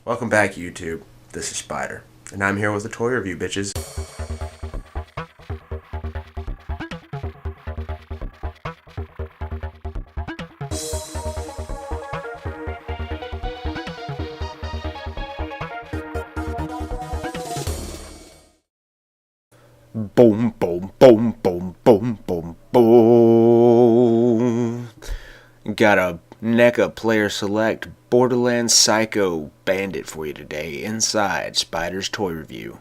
Welcome back, YouTube. This is Spider, and I'm here with a toy review, bitches. Boom, boom, boom, boom, boom, boom, boom. Got a NECA Player Select Borderlands Pscyho Bandit for you today inside Spider's Toy Review.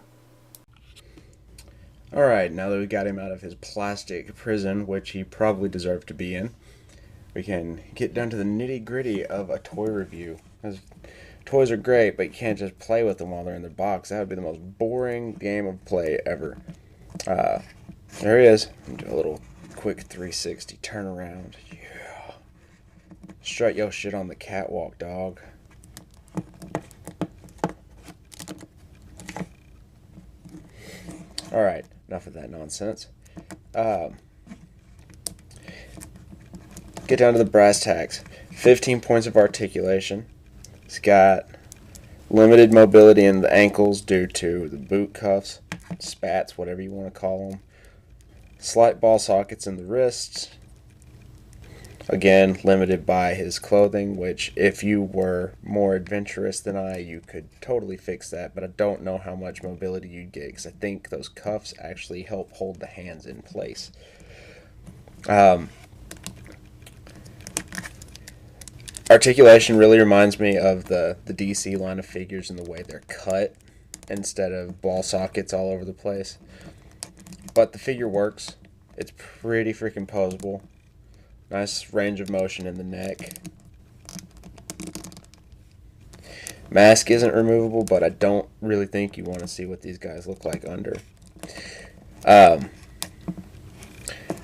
Alright, now that we got him out of his plastic prison, which he probably deserved to be in, we can get down to the nitty-gritty of a toy review. Toys are great, but you can't just play with them while they're in their box. That would be the most boring game of play ever. There he is. Do a little quick 360 turnaround. Yeah. Strut your shit on the catwalk, dog. Alright, enough of that nonsense. Get down to the brass tacks. 15 points of articulation. It's got limited mobility in the ankles due to the boot cuffs, spats, whatever you want to call them. Slight ball sockets in the wrists. Again, limited by his clothing, which if you were more adventurous than I, you could totally fix that, but I don't know how much mobility you'd get because I think those cuffs actually help hold the hands in place. Articulation really reminds me of the DC line of figures in the way they're cut instead of ball sockets all over the place. But the figure works. It's pretty freaking posable. Nice range of motion in the neck. Mask isn't removable, but I don't really think you want to see what these guys look like under.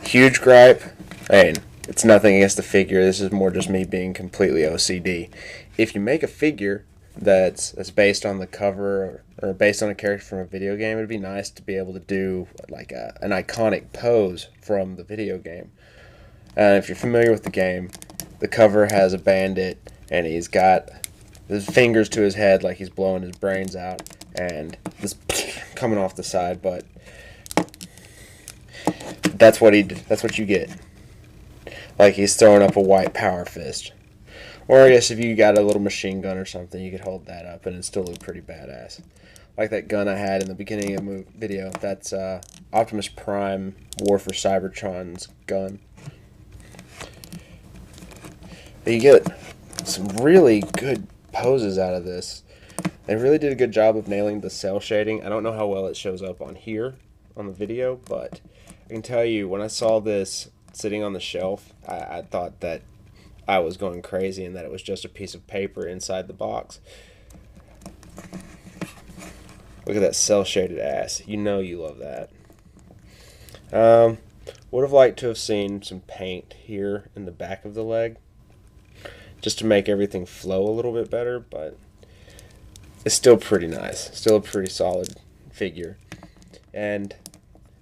Huge gripe. I mean, it's nothing against the figure. This is more just me being completely OCD. If you make a figure that's based on the cover or based on a character from a video game, it'd be nice to be able to do like an iconic pose from the video game. If you're familiar with the game, the cover has a bandit and he's got his fingers to his head like he's blowing his brains out and this coming off the side, but that's what you get. Like he's throwing up a white power fist. Or I guess if you got a little machine gun or something, you could hold that up and it'd still look pretty badass. Like that gun I had in the beginning of the video. That's Optimus Prime War for Cybertron's gun. But you get some really good poses out of this. They really did a good job of nailing the cell shading. I don't know how well it shows up on here on the video, but I can tell you when I saw this sitting on the shelf, I thought that I was going crazy and that it was just a piece of paper inside the box. Look at that cell shaded ass. You know you love that. Would have liked to have seen some paint here in the back of the leg just to make everything flow a little bit better, but it's still pretty nice. Still a pretty solid figure. And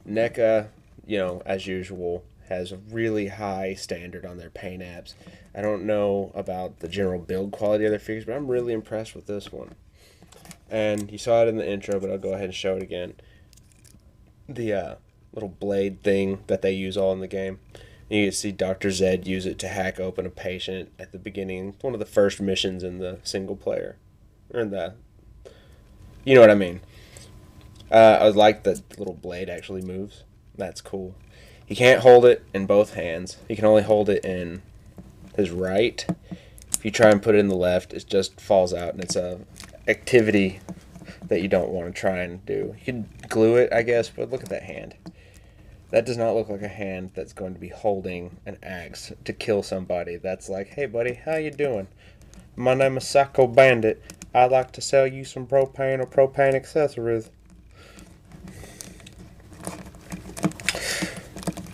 NECA, you know, as usual, has a really high standard on their paint apps. I don't know about the general build quality of their figures, but I'm really impressed with this one. And you saw it in the intro, but I'll go ahead and show it again. The little blade thing that they use all in the game. You can see Dr. Zed use it to hack open a patient at the beginning. It's one of the first missions in the single player. Or in the... You know what I mean. I like that the little blade actually moves. That's cool. He can't hold it in both hands. He can only hold it in his right. If you try and put it in the left, it just falls out, and it's a activity that you don't want to try and do. You could glue it, I guess, but look at that hand. That does not look like a hand that's going to be holding an axe to kill somebody. That's like, hey buddy, how you doing? My name is Pscyho Bandit. I'd like to sell you some propane or propane accessories.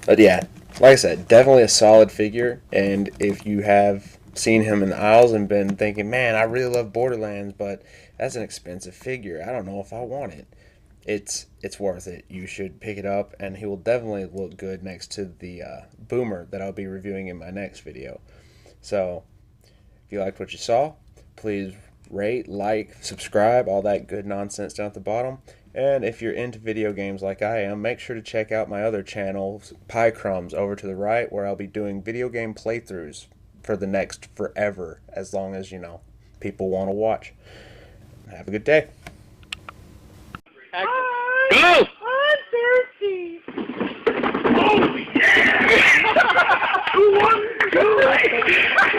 But yeah, like I said, definitely a solid figure, and if you have seen him in the aisles and been thinking, man, I really love Borderlands, but that's an expensive figure. I don't know if I want it. It's worth it. You should pick it up, and he will definitely look good next to the Boomer that I'll be reviewing in my next video. So, if you liked what you saw, please rate, like, subscribe, all that good nonsense down at the bottom. And if you're into video games like I am, make sure to check out my other channel, Pie Crumbs, over to the right, where I'll be doing video game playthroughs for the next forever, as long as, people want to watch. Have a good day. Go! I'm thirsty. Oh, yeah! 1, 2,